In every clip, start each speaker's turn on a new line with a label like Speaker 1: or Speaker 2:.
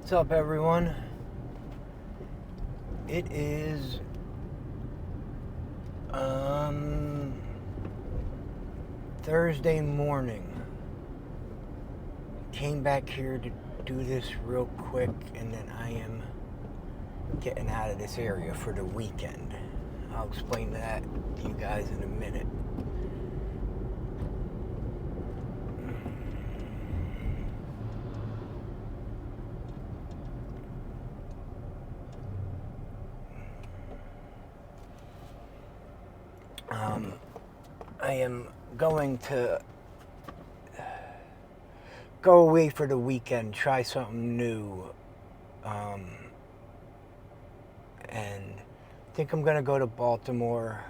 Speaker 1: What's up, everyone? It is Thursday morning. Came back here to do this real quick, and then I am getting out of this area for the weekend. I'll explain that to you guys in a minute. I am going to go away for the weekend, try something new, and I think I'm going to go to Baltimore,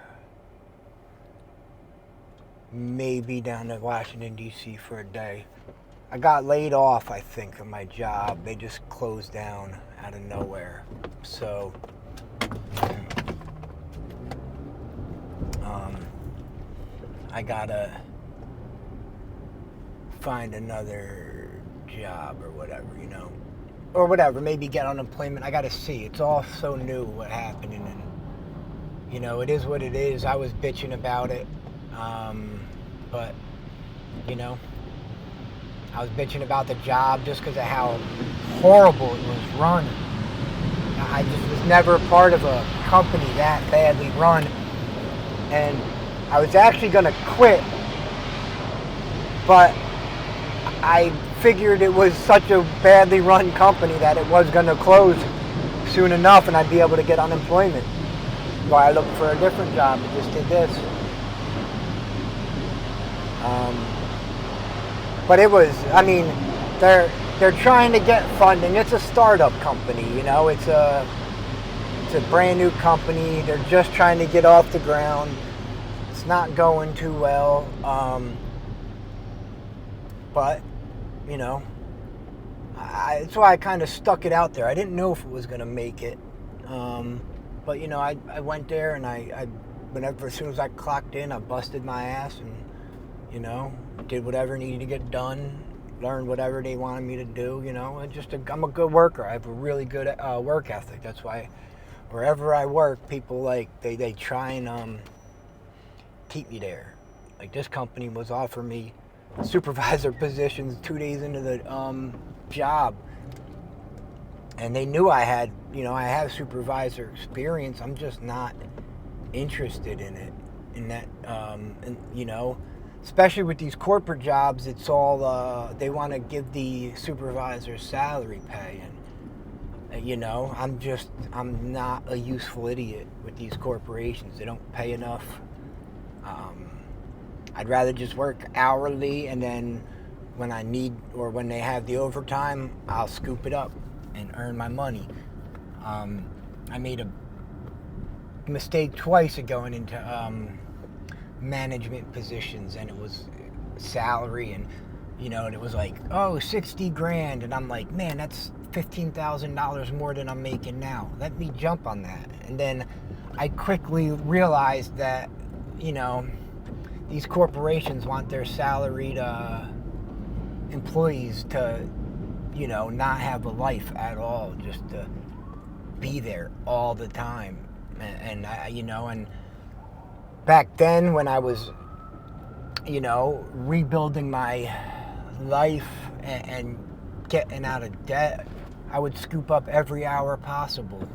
Speaker 1: maybe down to Washington, D.C. for a day. I got laid off, I think, of my job. They just closed down out of nowhere. So, I gotta find another job or whatever, or whatever, maybe get unemployment. I gotta see. It's all so new what happened, and it is what it is. I was bitching about it, but I was bitching about the job just because of how horrible it was run. I just was never a part of a company that badly run, and I was actually going to quit, but I figured it was such a badly run company that it was going to close soon enough and I'd be able to get unemployment. So I looked for a different job and just did this. But it was, they're trying to get funding. It's a startup company, it's a brand new company. They're just trying to get off the ground. It's not going too well, but that's why I kind of stuck it out there. I didn't know if it was going to make it, but I went there, and I as soon as I clocked in, I busted my ass and did whatever needed to get done, learned whatever they wanted me to do. I'm a good worker. I have a really good work ethic. That's why wherever I work, people they try and keep me there. Like, this company was offering me supervisor positions 2 days into the job, and they knew I had I have supervisor experience. I'm just not interested in it, in that especially with these corporate jobs. It's all they want to give the supervisor's salary pay, and I'm not a useful idiot with these corporations. They don't pay enough. I'd rather just work hourly, and then when I need, or when they have the overtime, I'll scoop it up and earn my money. I made a mistake twice of going into management positions, and it was salary, and and it was like, oh, $60,000, and I'm like, man, that's $15,000 more than I'm making now. Let me jump on that. And then I quickly realized that these corporations want their salaried employees to not have a life at all, just to be there all the time. And and back then, when I was rebuilding my life and getting out of debt, I would scoop up every hour possible.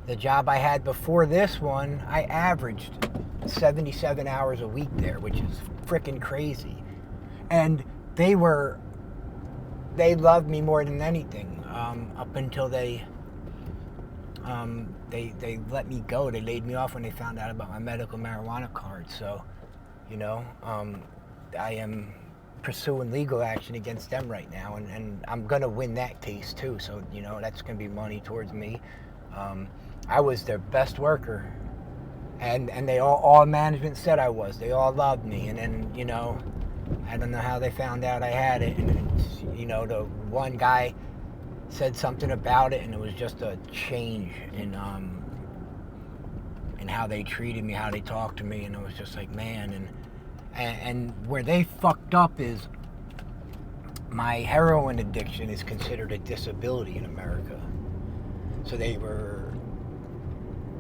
Speaker 1: The job I had before this one, I averaged 77 hours a week there, which is freaking crazy. And they loved me more than anything, up until they let me go. They laid me off when they found out about my medical marijuana card. So, I am pursuing legal action against them right now, and I'm gonna win that case too. So, that's gonna be money towards me. I was their best worker, and they all management said I was. They all loved me, and then I don't know how they found out I had it, and the one guy said something about it, and it was just a change in how they treated me, how they talked to me, and it was just like, man. And where they fucked up is my heroin addiction is considered a disability in America. So they were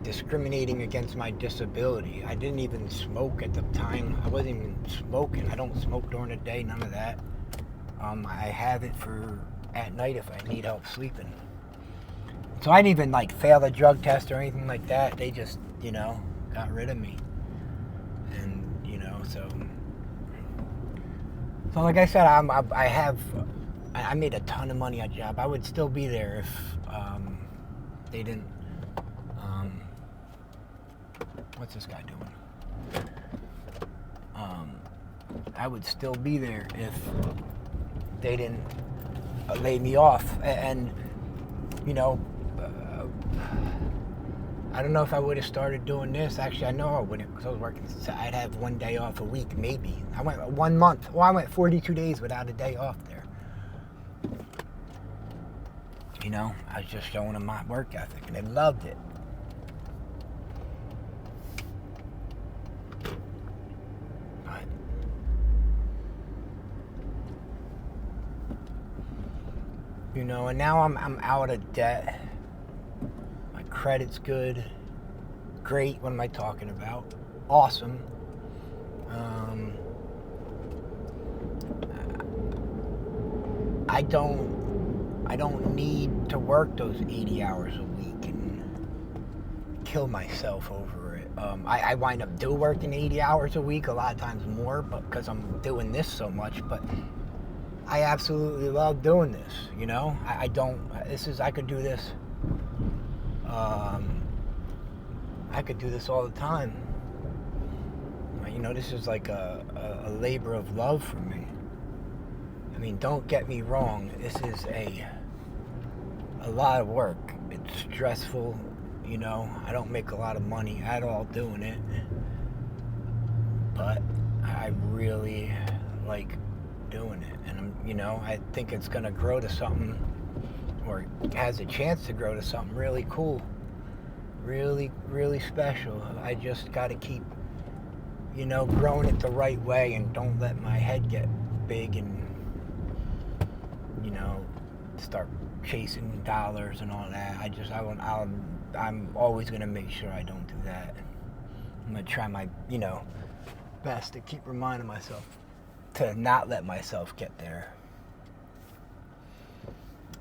Speaker 1: discriminating against my disability. I didn't even smoke at the time. I wasn't even smoking. I don't smoke during the day, none of that. I have it for at night if I need help sleeping. So I didn't even like fail a drug test or anything like that. They just, got rid of me. And, so like I said, I made a ton of money on job. I would still be there if they didn't. What's this guy doing? I would still be there if they didn't lay me off. And I don't know if I would have started doing this. Actually, I know I wouldn't, because I was working. I'd have one day off a week, maybe. I went 1 month. Well, I went 42 days without a day off there. I was just showing them my work ethic, and they loved it. And now I'm out of debt. My credit's good. Great. What am I talking about? Awesome. I don't need to work those 80 hours a week and kill myself over it. I wind up working 80 hours a week, a lot of times more, but because I'm doing this so much. But I absolutely love doing this. I could do this. I could do this all the time. This is like a labor of love for me. I mean, don't get me wrong. This is a lot of work. It's stressful. I don't make a lot of money at all doing it. But I really like doing it. And I think it's going to grow to something, or has a chance to grow to something really cool. Really, really special. I just got to keep, growing it the right way, and don't let my head get big and, start chasing dollars and all that. I'm always going to make sure I don't do that. I'm going to try my, best to keep reminding myself to not let myself get there.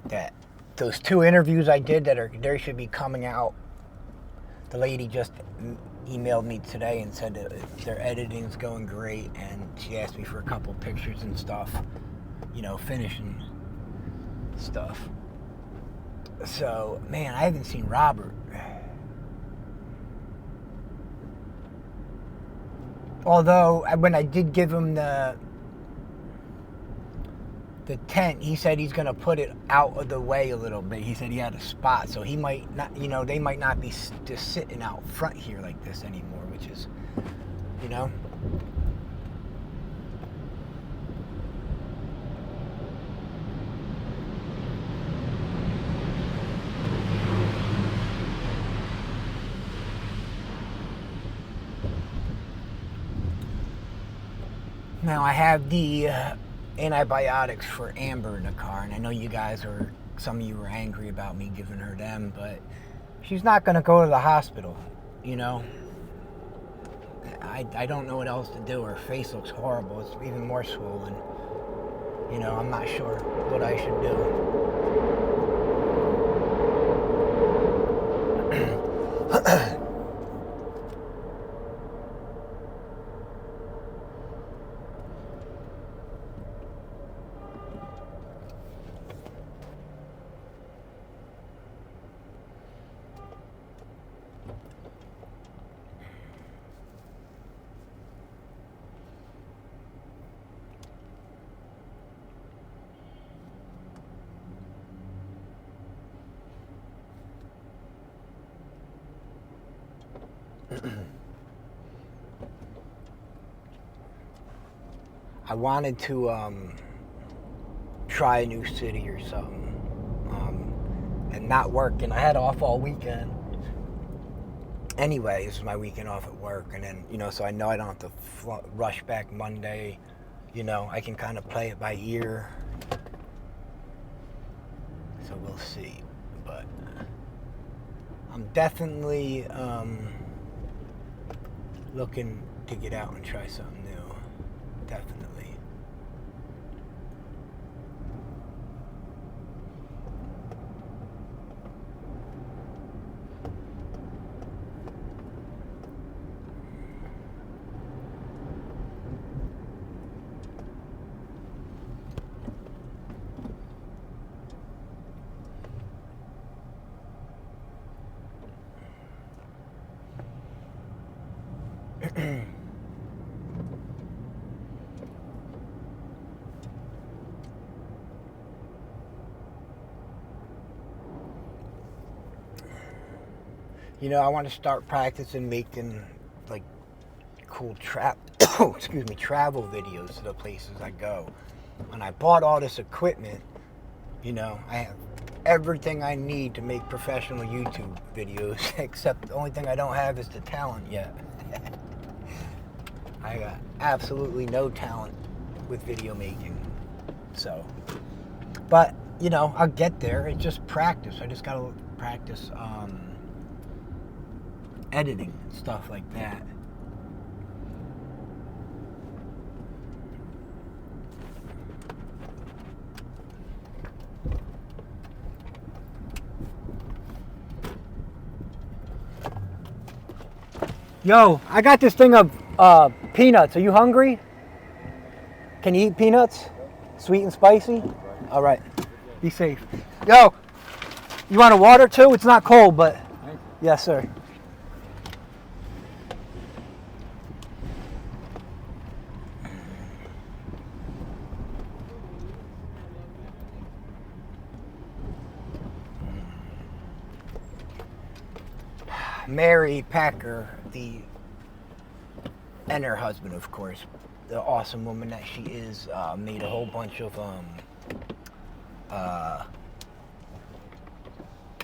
Speaker 1: That those 2 interviews I did they should be coming out. The lady just emailed me today and said that their editing's going great, and she asked me for a couple pictures and stuff, finishing stuff. So, man, I haven't seen Robert. Although, when I did give him the tent, he said he's going to put it out of the way a little bit. He said he had a spot, so he might not, they might not be just sitting out front here like this anymore, which is, Now, I have the antibiotics for Amber in the car, and I know some of you were angry about me giving her them, but she's not going to go to the hospital, I don't know what else to do. Her face looks horrible. It's even more swollen. I'm not sure what I should do. I wanted to try a new city or something, and not work. And I had off all weekend. Anyway, this is my weekend off at work, and then so I know I don't have to rush back Monday. I can kind of play it by ear. So we'll see. But I'm definitely looking to get out and try something new. Definitely. You know, I want to start practicing making like cool travel videos to the places I go. When I bought all this equipment, you know, I have everything I need to make professional YouTube videos, except the only thing I don't have is the talent yet. I got absolutely no talent with video making. So, but, you know, I'll get there. It's just practice. I just got to practice editing and stuff like that. Yo, I got this thing of peanuts. Are you hungry? Can you eat peanuts? Sweet and spicy? All right. Be safe. Yo, you want a water too? It's not cold, but yes, sir. Mary Packer, and her husband, of course, the awesome woman that she is, made a whole bunch of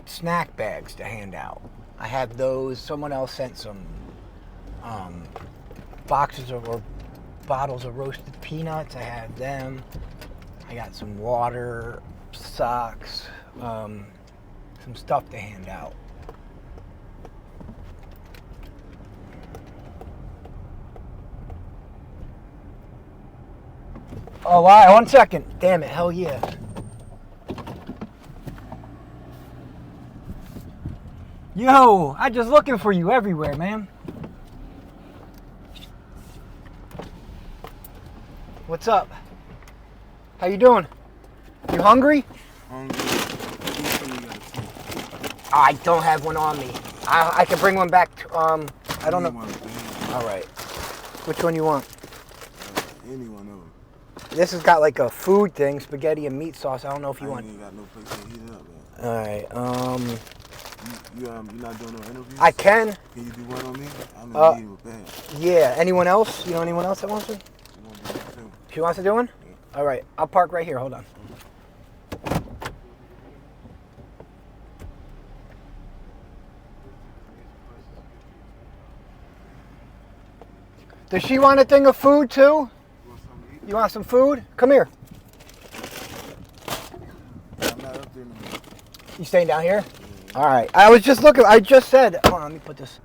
Speaker 1: snack bags to hand out. I have those. Someone else sent some boxes or bottles of roasted peanuts. I have them. I got some water, socks, some stuff to hand out. Oh, wow, 1 second. Damn it, hell yeah. Yo, I just looking for you everywhere, man. What's up? How you doing? You hungry?
Speaker 2: Hungry.
Speaker 1: I don't have one on me. I can bring one back. I don't know. All right. Which one you want?
Speaker 2: Any one of them.
Speaker 1: This has got like a food thing, spaghetti and meat sauce. I don't know if you want.
Speaker 2: I ain't got no place to heat it up, man.
Speaker 1: All right.
Speaker 2: You not doing no interviews?
Speaker 1: I can.
Speaker 2: Can you do one on me? I'm in need with that.
Speaker 1: Yeah. Anyone else? You know anyone else that wants to? She wants to do one?
Speaker 2: Yeah.
Speaker 1: All right. I'll park right here. Hold on. Does she want a thing of food too? You want some food? Come here.
Speaker 2: I'm not up there anymore.
Speaker 1: You staying down here? Yeah. All right. I was just looking. I just said. Hold on. Let me put this.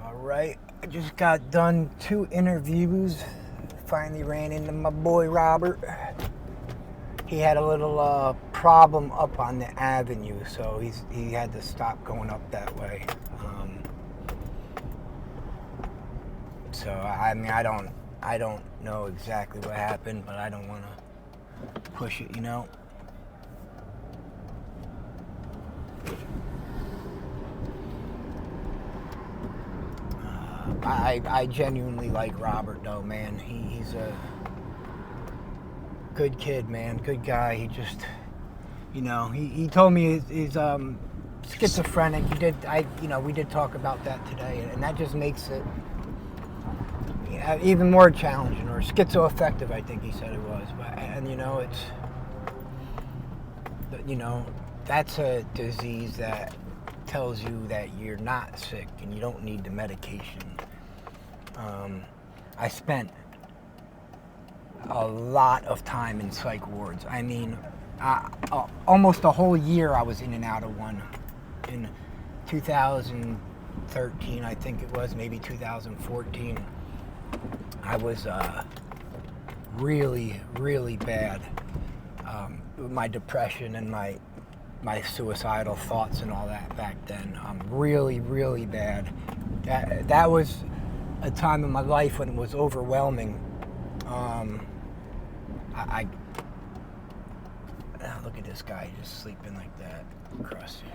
Speaker 1: All right. I just got done 2 interviews. Finally ran into my boy Robert. He had a little problem up on the avenue, so he had to stop going up that way. So I mean, I don't know exactly what happened, but I don't want to push it, you know. I genuinely like Robert though, man. He's a good kid, man. Good guy. He just, you know, he told me he's schizophrenic. We did talk about that today, and that just makes it even more challenging, or schizoaffective, I think he said it was. And you know, that's a disease that tells you that you're not sick and you don't need the medication. I spent a lot of time in psych wards. I mean, almost a whole year I was in and out of one. In 2013, I think it was, maybe 2014, I was really, really bad. My depression and my suicidal thoughts and all that back then, really, really bad. That was a time in my life when it was overwhelming. Look at this guy just sleeping like that across here.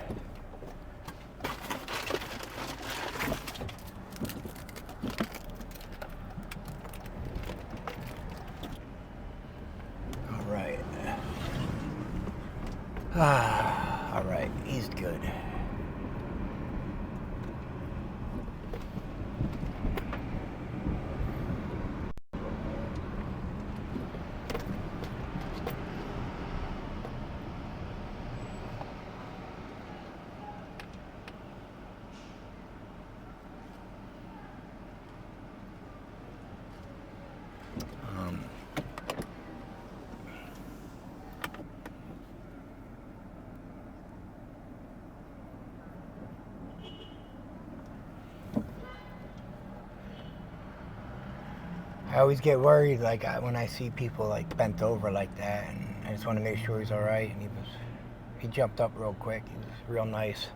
Speaker 1: All right. All right, he's good. I always get worried, like when I see people like bent over like that, and I just want to make sure he's all right. And he jumped up real quick. He was real nice.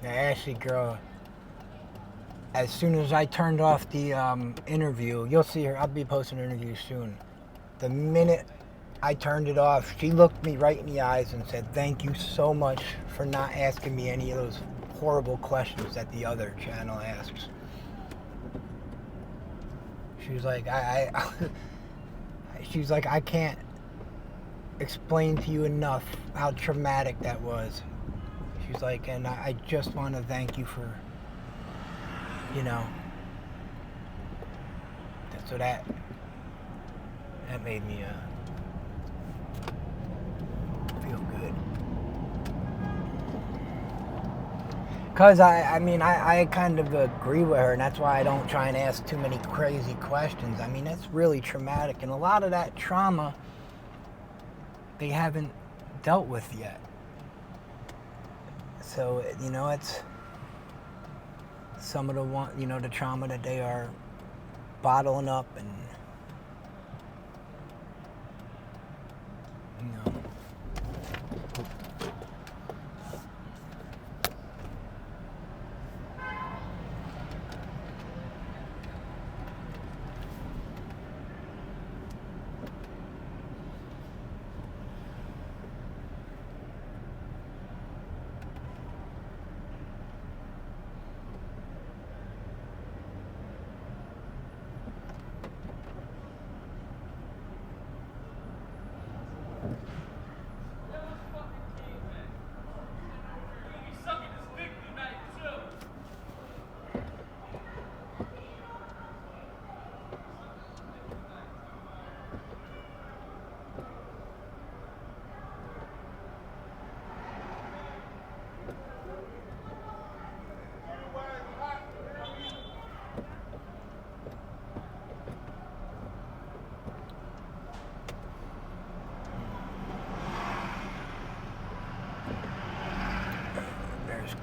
Speaker 1: Now, Ashley, girl, as soon as I turned off the interview, you'll see her. I'll be posting an interview soon. The minute I turned it off, she looked me right in the eyes and said, "Thank you so much for not asking me any of those horrible questions that the other channel asks." She was like, she was like, "I can't explain to you enough how traumatic that was." She's like, "And I just want to thank you for, you know." So that made me feel good. Because I mean, I kind of agree with her, and that's why I don't try and ask too many crazy questions. I mean, that's really traumatic, and a lot of that trauma they haven't dealt with yet. So, you know, it's some of the trauma that they are bottling up, and, you know.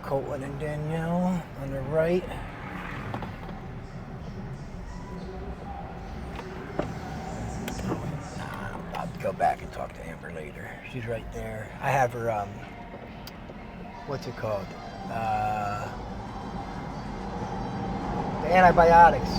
Speaker 1: Colton and Danielle on the right. I'll go back. talk to Amber later. She's right there. I have her, what's it called? The antibiotics.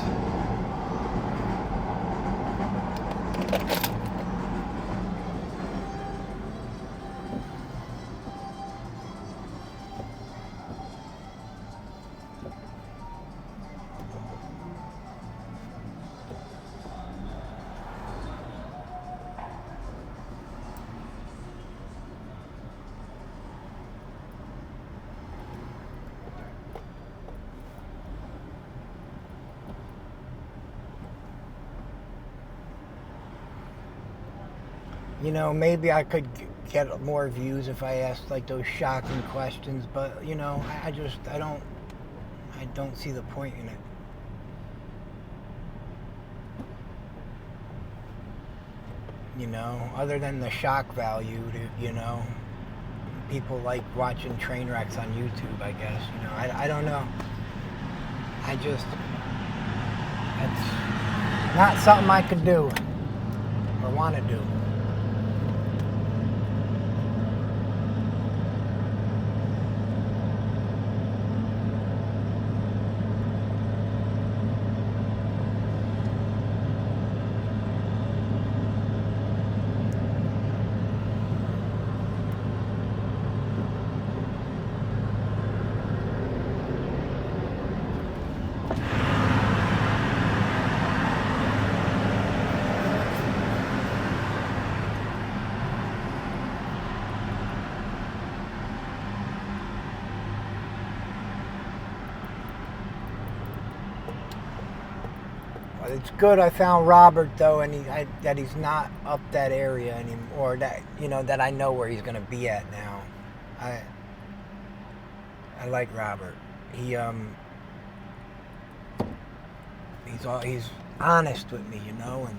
Speaker 1: You know, maybe I could get more views if I asked like those shocking questions, but you know, I don't see the point in it. You know, other than the shock value, you know, people like watching train wrecks on YouTube, I guess. You know, I don't know. It's not something I could do or want to do. It's good I found Robert though, and that he's not up that area anymore, or that, you know, that I know where he's gonna be at now. I like Robert. He's honest with me, you know, and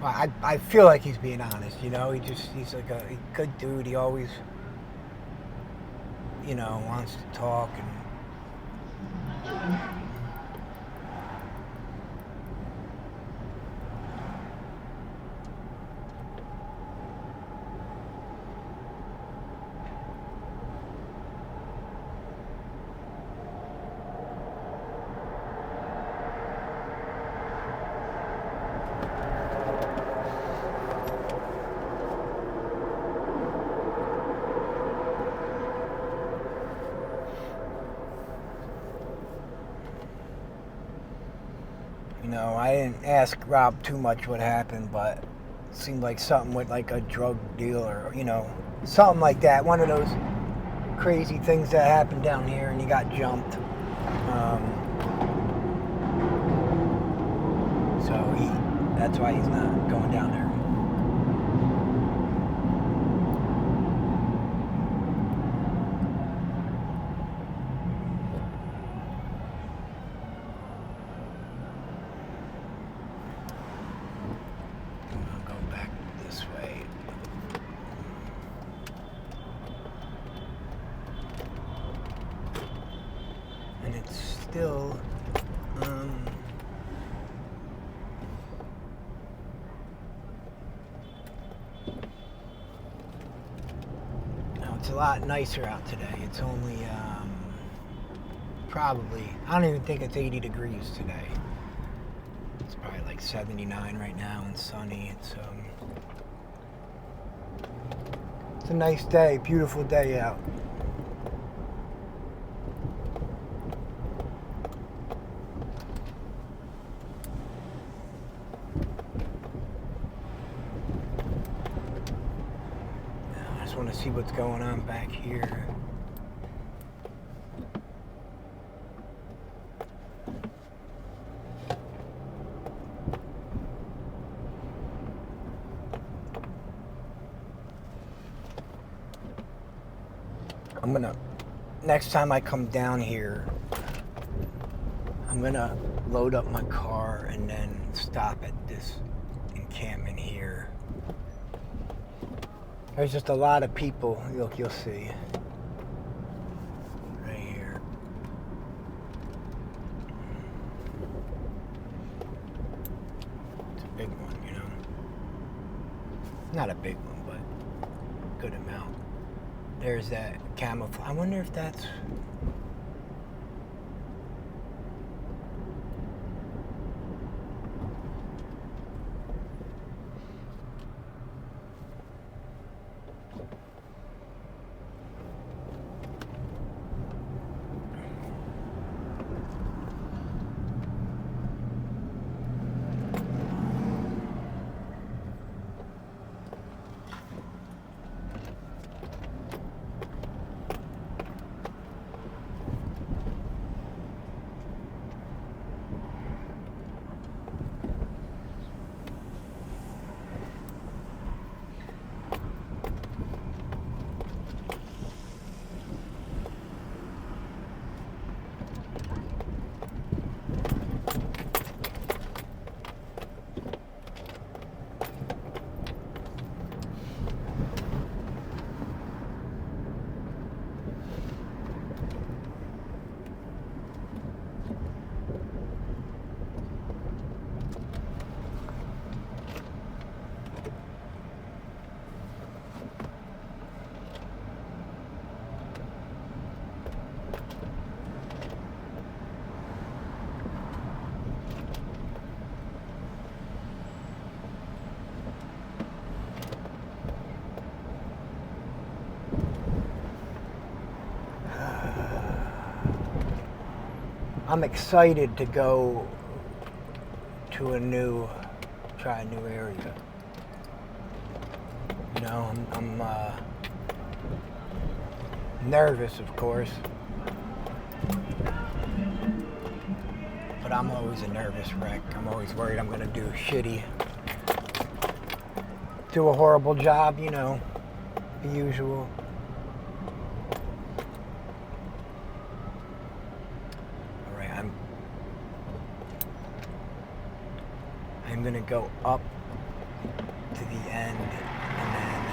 Speaker 1: well, I feel like he's being honest, you know. He's like a good dude. He always, you know, wants to talk and. You know, I didn't ask Rob too much what happened, but it seemed like something with like a drug deal or, you know, something like that. One of those crazy things that happened down here, and he got jumped. So that's why he's not going down there. Still, no, it's a lot nicer out today. It's only probably, I don't even think it's 80 degrees today. It's probably like 79 right now and sunny. It's a nice day, beautiful day out. I want to see what's going on back here. Next time I come down here, I'm gonna load up my car and then stop at this encampment here. There's just a lot of people. Look, you'll see. Right here. It's a big one, you know. Not a big one, but good amount. There's that camouflage. I wonder if that's... I'm excited to go to try a new area. You know, I'm nervous, of course, but I'm always a nervous wreck. I'm always worried I'm gonna do a horrible job, you know, the usual. I'm gonna go up to the end and then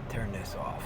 Speaker 1: turn this off.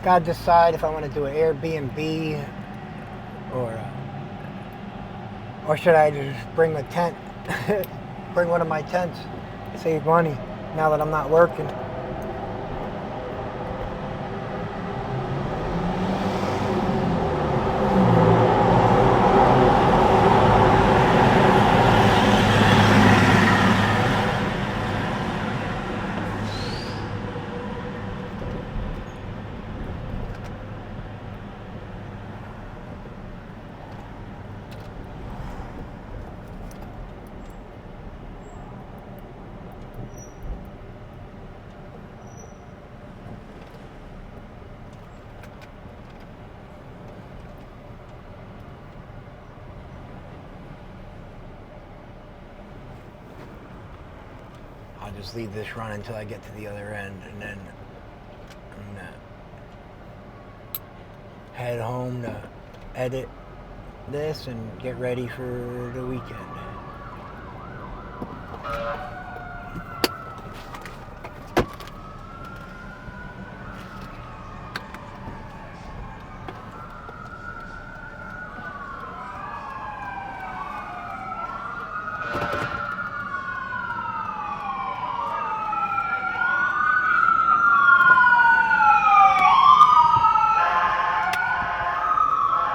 Speaker 1: Gotta decide if I want to do an Airbnb or should I just bring a tent, bring one of my tents, save money now that I'm not working. I'll just leave this run until I get to the other end, and then I'm gonna head home to edit this and get ready for the weekend.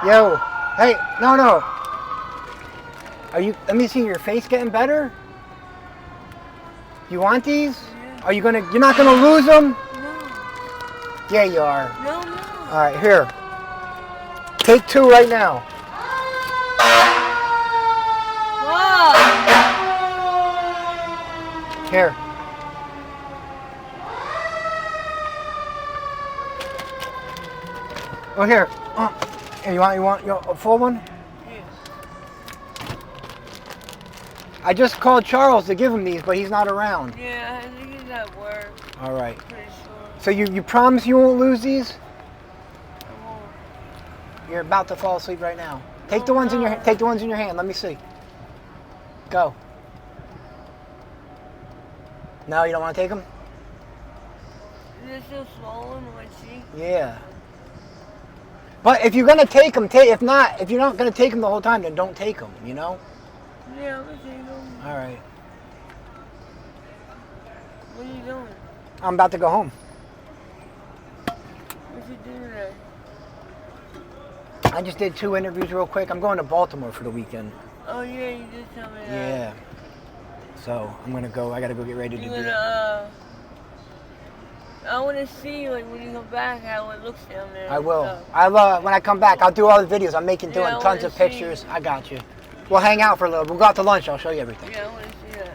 Speaker 1: Yo, hey, no. Are you, let me see, your face getting better? You want these?
Speaker 3: Yeah.
Speaker 1: Are you you're not gonna lose them?
Speaker 3: No.
Speaker 1: Yeah, you are.
Speaker 3: No, no.
Speaker 1: All right, here. Take 2 right now.
Speaker 3: What?
Speaker 1: Here. Oh, here. Here, you want a full one?
Speaker 3: Yeah.
Speaker 1: I just called Charles to give him these, but he's not around.
Speaker 3: Yeah, I think he's at work.
Speaker 1: All right.
Speaker 3: Pretty sure.
Speaker 1: So you promise you won't lose these?
Speaker 3: I won't.
Speaker 1: You're about to fall asleep right now. Take the ones in your hand. Let me see. Go. No, you don't want to take them?
Speaker 3: Is it still swollen on my cheek?
Speaker 1: Yeah. But if you're gonna take them, if not, if you're not gonna take them the whole time, then don't take them. You know?
Speaker 3: Yeah, I'm gonna take them.
Speaker 1: All right.
Speaker 3: What are you doing?
Speaker 1: I'm about to go home.
Speaker 3: What you doing today?
Speaker 1: I just did 2 interviews real quick. I'm going to Baltimore for the weekend.
Speaker 3: Oh yeah, you did tell me that.
Speaker 1: Yeah. So I'm gonna go. I gotta go get ready to
Speaker 3: You
Speaker 1: do it.
Speaker 3: gonna, I want to see like when you come back how it looks down there.
Speaker 1: I will.
Speaker 3: So.
Speaker 1: When I come back, I'll do all the videos. I'm doing
Speaker 3: I
Speaker 1: tons
Speaker 3: wanna
Speaker 1: of
Speaker 3: see.
Speaker 1: pictures. I got you. We'll hang out for a little. We'll go out to lunch. I'll show you everything.
Speaker 3: Yeah, I want to see that.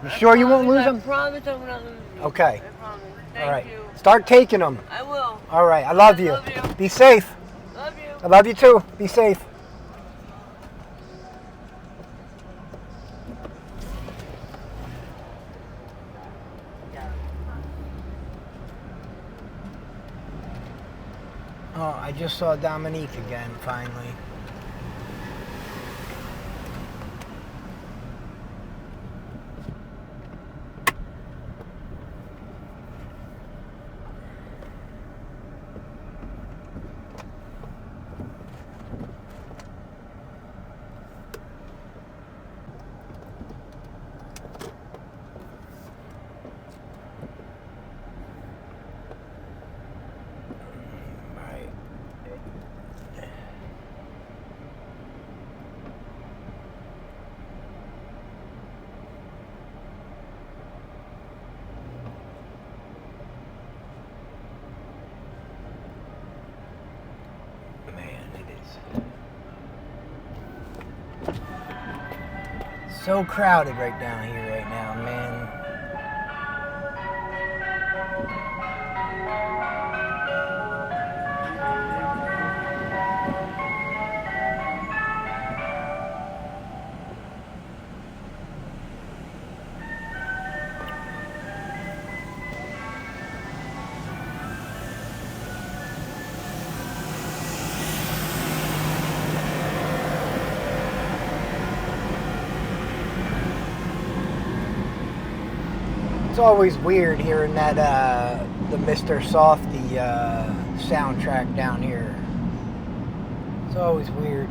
Speaker 1: You sure you won't lose them?
Speaker 3: I promise I will not lose you.
Speaker 1: Okay.
Speaker 3: I promise. Thank
Speaker 1: All right.
Speaker 3: you.
Speaker 1: Start taking them.
Speaker 3: I will.
Speaker 1: All right. I love you.
Speaker 3: Love you.
Speaker 1: Be safe.
Speaker 3: Love you.
Speaker 1: I love you too. Be safe. Oh, I just saw Dominique again, finally. So crowded right down here right now, man. It's always weird hearing that the Mr. Softy soundtrack down here. It's always weird.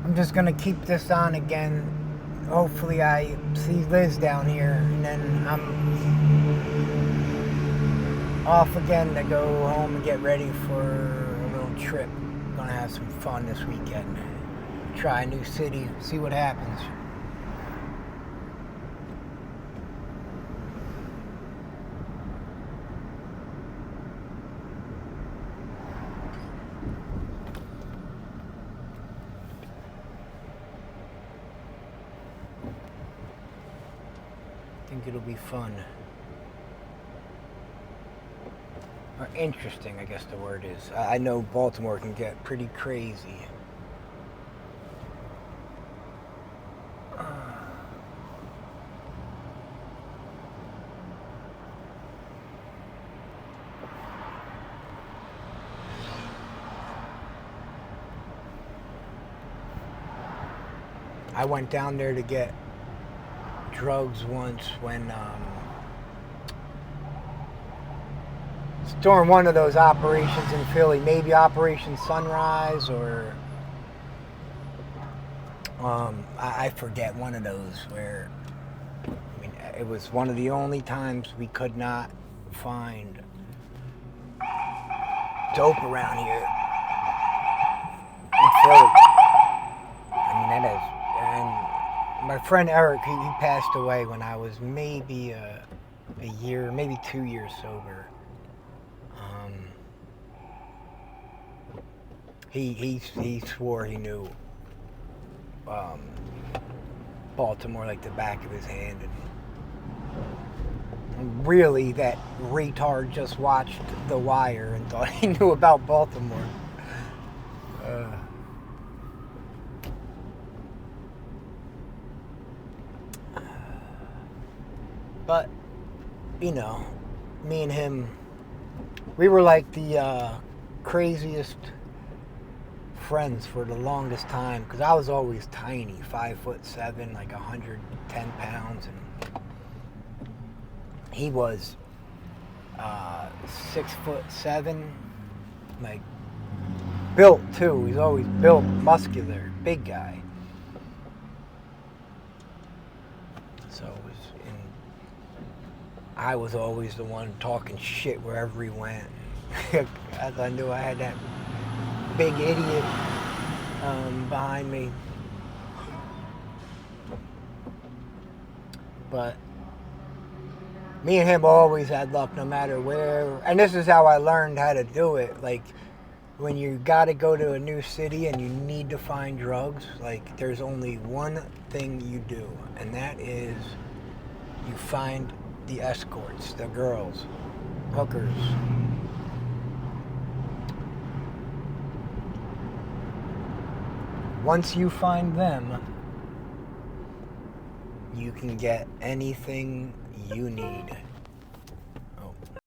Speaker 1: I'm just gonna keep this on again. Hopefully I see Liz down here, and then I'm off again to go home and get ready for a little trip. Gonna have some fun this weekend. try a new city, see what happens. I think it'll be fun. Or interesting, I guess the word is. I know Baltimore can get pretty crazy. I went down there to get drugs once when during one of those operations in Philly, maybe Operation Sunrise or I forget, one of those where, I mean, it was one of the only times we could not find dope around here in Philly. I mean, that is, and my friend Eric, he passed away when I was maybe a year, maybe 2 years sober. He swore he knew Baltimore like the back of his hand, and really that retard just watched The Wire and thought he knew about Baltimore. But you know, me and him, we were like the craziest friends for the longest time, because I was always tiny, 5'7", like 110 pounds, and he was 6'7", like built too. He's always built, muscular, big guy. So it was, I was always the one talking shit wherever he went, as I knew I had that big idiot behind me. But me and him always had luck no matter where. And this is how I learned how to do it. Like, when you gotta go to a new city and you need to find drugs, like, there's only one thing you do, and that is you find the escorts, the girls, hookers. Once you find them, you can get anything you need.